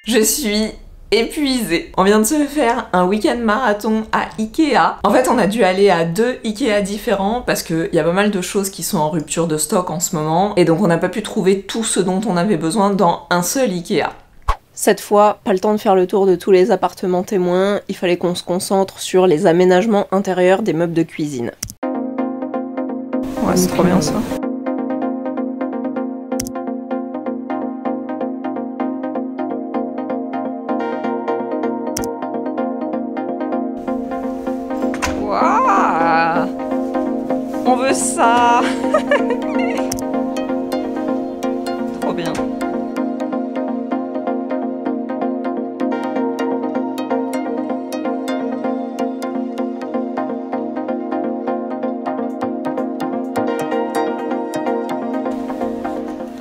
Je suis épuisée. On vient de se faire un week-end marathon à Ikea. En fait, on a dû aller à 2 Ikea différents parce qu'il y a pas mal de choses qui sont en rupture de stock en ce moment et donc on n'a pas pu trouver tout ce dont on avait besoin dans un seul Ikea. Cette fois, pas le temps de faire le tour de tous les appartements témoins, il fallait qu'on se concentre sur les aménagements intérieurs des meubles de cuisine. Ouais, c'est trop bien ça. Waouh! On veut ça! Trop bien.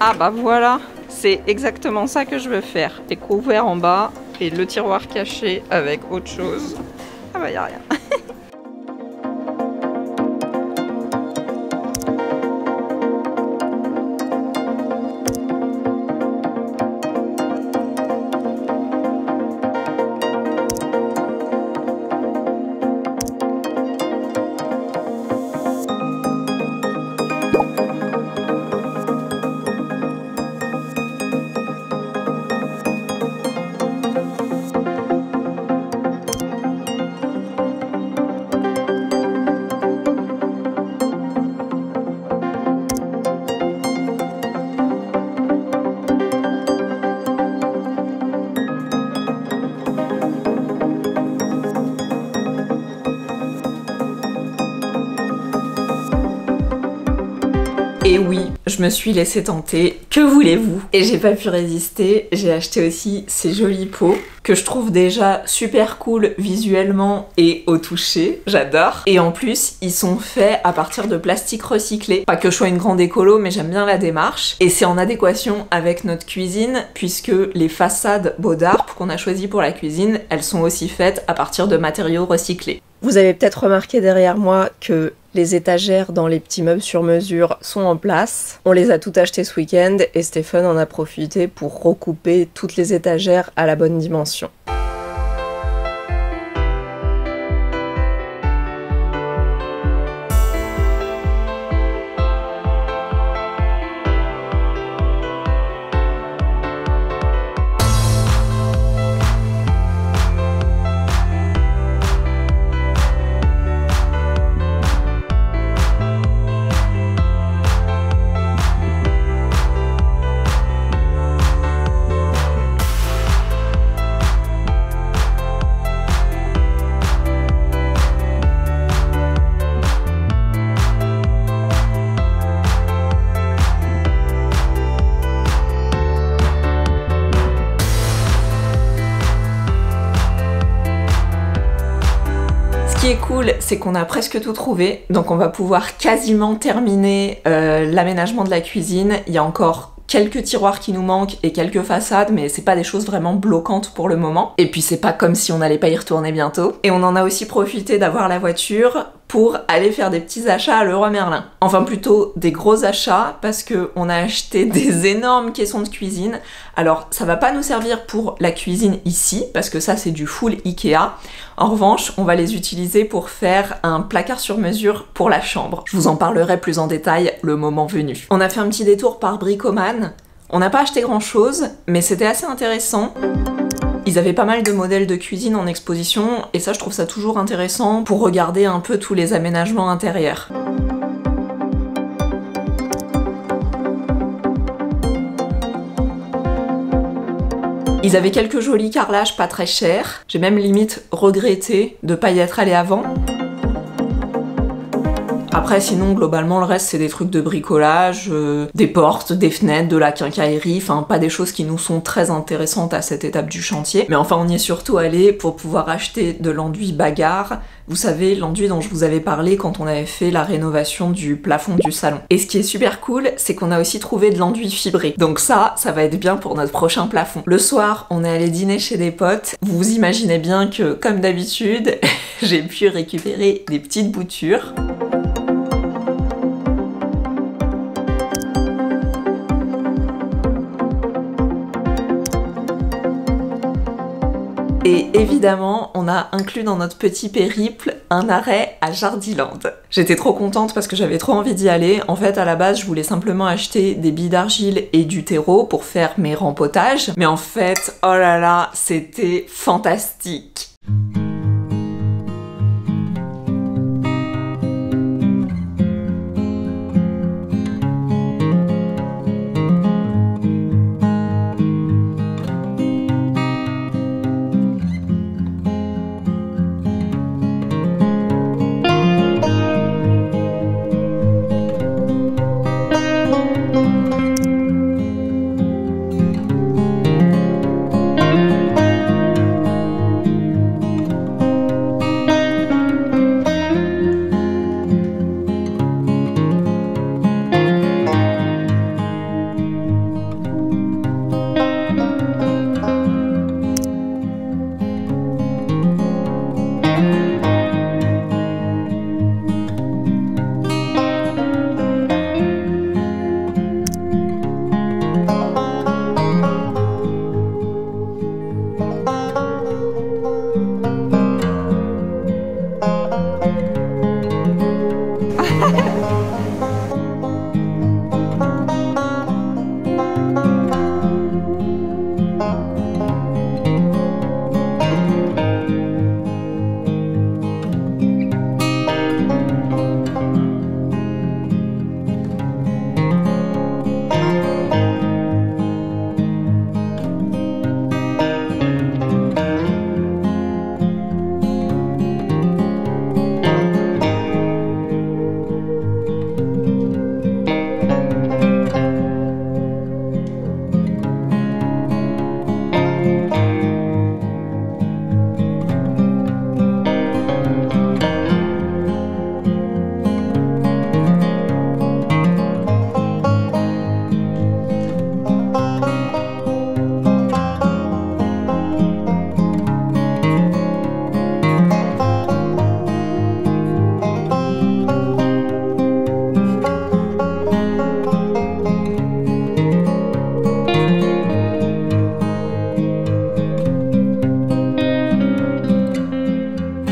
Ah bah voilà, c'est exactement ça que je veux faire. Les couverts en bas et le tiroir caché avec autre chose. Ah bah y'a rien. Et oui, je me suis laissée tenter, que voulez-vous? Et j'ai pas pu résister, j'ai acheté aussi ces jolis pots que je trouve déjà super cool visuellement et au toucher, j'adore. Et en plus, ils sont faits à partir de plastique recyclé. Pas que je sois une grande écolo, mais j'aime bien la démarche. Et c'est en adéquation avec notre cuisine, puisque les façades Bodart qu'on a choisies pour la cuisine, elles sont aussi faites à partir de matériaux recyclés. Vous avez peut-être remarqué derrière moi que les étagères dans les petits meubles sur mesure sont en place. On les a toutes achetées ce week-end et Stéphane en a profité pour recouper toutes les étagères à la bonne dimension. Ce qui est cool, c'est qu'on a presque tout trouvé, donc on va pouvoir quasiment terminer l'aménagement de la cuisine. Il y a encore quelques tiroirs qui nous manquent et quelques façades, mais c'est pas des choses vraiment bloquantes pour le moment. Et puis c'est pas comme si on n'allait pas y retourner bientôt. Et on en a aussi profité d'avoir la voiture pour aller faire des petits achats à Leroy Merlin. Enfin plutôt des gros achats parce qu'on a acheté des énormes caissons de cuisine. Alors ça va pas nous servir pour la cuisine ici parce que ça c'est du full Ikea. En revanche, on va les utiliser pour faire un placard sur mesure pour la chambre. Je vous en parlerai plus en détail le moment venu. On a fait un petit détour par Bricoman. On n'a pas acheté grand chose, mais c'était assez intéressant. Ils avaient pas mal de modèles de cuisine en exposition et ça je trouve ça toujours intéressant pour regarder un peu tous les aménagements intérieurs. Ils avaient quelques jolis carrelages pas très chers. J'ai même limite regretté de pas y être allé avant. Après sinon globalement le reste c'est des trucs de bricolage, des portes, des fenêtres, de la quincaillerie, enfin pas des choses qui nous sont très intéressantes à cette étape du chantier. Mais enfin on y est surtout allé pour pouvoir acheter de l'enduit bagarre. Vous savez, l'enduit dont je vous avais parlé quand on avait fait la rénovation du plafond du salon. Et ce qui est super cool, c'est qu'on a aussi trouvé de l'enduit fibré. Donc ça va être bien pour notre prochain plafond. Le soir, on est allé dîner chez des potes. Vous vous imaginez bien que, comme d'habitude, j'ai pu récupérer des petites boutures. Et évidemment, on a inclus dans notre petit périple un arrêt à Jardiland. J'étais trop contente parce que j'avais trop envie d'y aller. En fait, à la base, je voulais simplement acheter des billes d'argile et du terreau pour faire mes rempotages. Mais en fait, oh là là, c'était fantastique.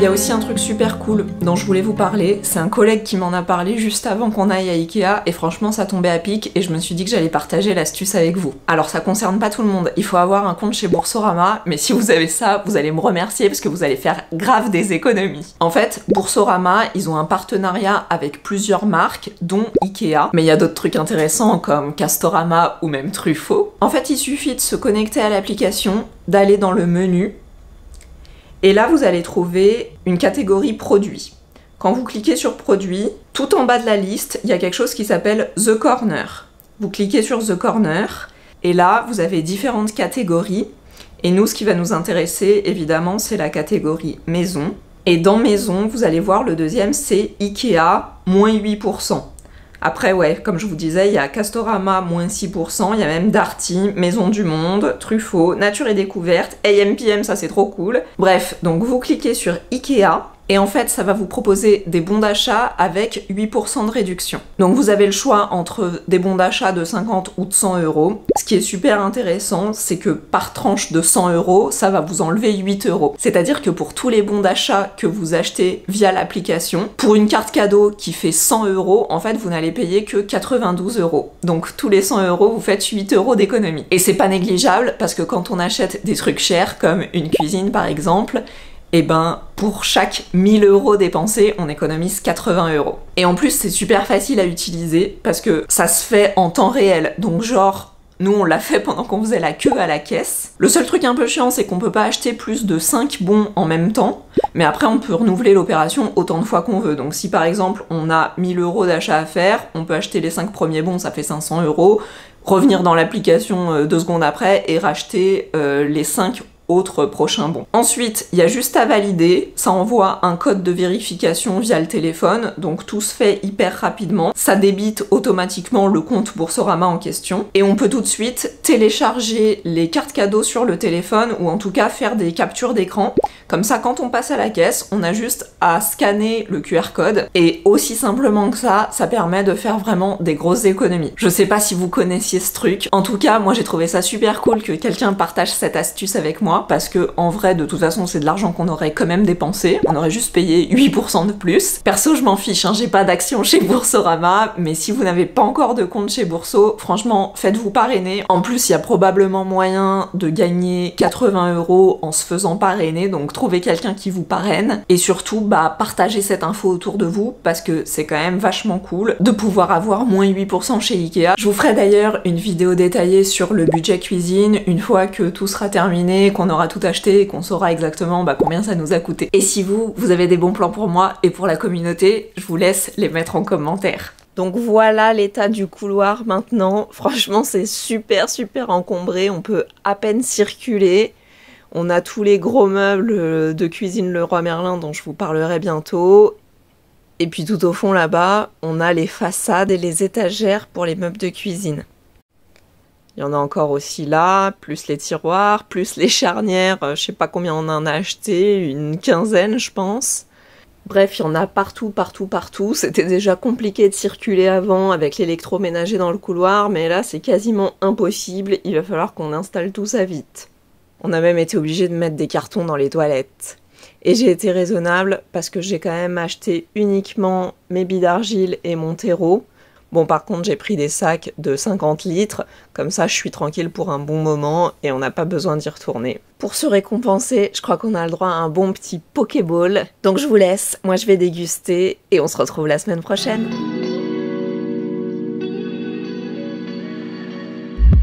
Il y a aussi un truc super cool dont je voulais vous parler, c'est un collègue qui m'en a parlé juste avant qu'on aille à Ikea et franchement ça tombait à pic et je me suis dit que j'allais partager l'astuce avec vous. Alors ça concerne pas tout le monde, il faut avoir un compte chez Boursorama, mais si vous avez ça, vous allez me remercier parce que vous allez faire grave des économies. En fait, Boursorama, ils ont un partenariat avec plusieurs marques, dont Ikea, mais il y a d'autres trucs intéressants comme Castorama ou même Truffaut. En fait, il suffit de se connecter à l'application, d'aller dans le menu, et là, vous allez trouver une catégorie produits. Quand vous cliquez sur produits, tout en bas de la liste, il y a quelque chose qui s'appelle The Corner. Vous cliquez sur The Corner, et là, vous avez différentes catégories. Et nous, ce qui va nous intéresser, évidemment, c'est la catégorie maison. Et dans maison, vous allez voir, le deuxième, c'est Ikea, moins 8%. Après, ouais, comme je vous disais, il y a Castorama, moins 6%, il y a même Darty, Maison du Monde, Truffaut, Nature et Découverte, AMPM, ça c'est trop cool. Bref, donc vous cliquez sur Ikea, et en fait, ça va vous proposer des bons d'achat avec 8% de réduction. Donc vous avez le choix entre des bons d'achat de 50 ou de 100 euros. Ce qui est super intéressant, c'est que par tranche de 100 euros, ça va vous enlever 8 euros. C'est-à-dire que pour tous les bons d'achat que vous achetez via l'application, pour une carte cadeau qui fait 100 euros, en fait, vous n'allez payer que 92 euros. Donc tous les 100 euros, vous faites 8 euros d'économie. Et c'est pas négligeable parce que quand on achète des trucs chers, comme une cuisine par exemple, et ben pour chaque 1000 euros dépensés, on économise 80 euros. Et en plus, c'est super facile à utiliser parce que ça se fait en temps réel. Donc genre, nous on l'a fait pendant qu'on faisait la queue à la caisse. Le seul truc un peu chiant, c'est qu'on peut pas acheter plus de 5 bons en même temps. Mais après, on peut renouveler l'opération autant de fois qu'on veut. Donc si par exemple, on a 1000 euros d'achat à faire, on peut acheter les 5 premiers bons, ça fait 500 euros. Revenir dans l'application 2 secondes après et racheter les 5 autre prochain bon. Ensuite, il y a juste à valider, ça envoie un code de vérification via le téléphone, donc tout se fait hyper rapidement. Ça débite automatiquement le compte Boursorama en question, et on peut tout de suite télécharger les cartes cadeaux sur le téléphone, ou en tout cas faire des captures d'écran. Comme ça, quand on passe à la caisse, on a juste à scanner le QR code, et aussi simplement que ça permet de faire vraiment des grosses économies. Je sais pas si vous connaissiez ce truc, en tout cas, moi j'ai trouvé ça super cool que quelqu'un partage cette astuce avec moi, mois, parce que en vrai, de toute façon, c'est de l'argent qu'on aurait quand même dépensé. On aurait juste payé 8% de plus. Perso, je m'en fiche, hein, j'ai pas d'action chez Boursorama, mais si vous n'avez pas encore de compte chez Bourso, franchement, faites-vous parrainer. En plus, il y a probablement moyen de gagner 80 € en se faisant parrainer, donc trouvez quelqu'un qui vous parraine. Et surtout, partagez cette info autour de vous, parce que c'est quand même vachement cool de pouvoir avoir moins 8% chez Ikea. Je vous ferai d'ailleurs une vidéo détaillée sur le budget cuisine, une fois que tout sera terminé, qu'on aura tout acheté et qu'on saura exactement combien ça nous a coûté. Et si vous avez des bons plans pour moi et pour la communauté, je vous laisse les mettre en commentaire. Donc voilà l'état du couloir maintenant. Franchement, c'est super encombré, on peut à peine circuler. On a tous les gros meubles de cuisine Leroy Merlin dont je vous parlerai bientôt. Et puis tout au fond là-bas, on a les façades et les étagères pour les meubles de cuisine. Il y en a encore aussi là, plus les tiroirs, plus les charnières, je sais pas combien on en a acheté, une quinzaine je pense. Bref, il y en a partout. C'était déjà compliqué de circuler avant avec l'électroménager dans le couloir, mais là c'est quasiment impossible, il va falloir qu'on installe tout ça vite. On a même été obligé de mettre des cartons dans les toilettes. Et j'ai été raisonnable parce que j'ai quand même acheté uniquement mes billes d'argile et mon terreau. Bon, par contre, j'ai pris des sacs de 50 litres, comme ça je suis tranquille pour un bon moment et on n'a pas besoin d'y retourner. Pour se récompenser, je crois qu'on a le droit à un bon petit Pokéball. Donc je vous laisse, moi je vais déguster et on se retrouve la semaine prochaine.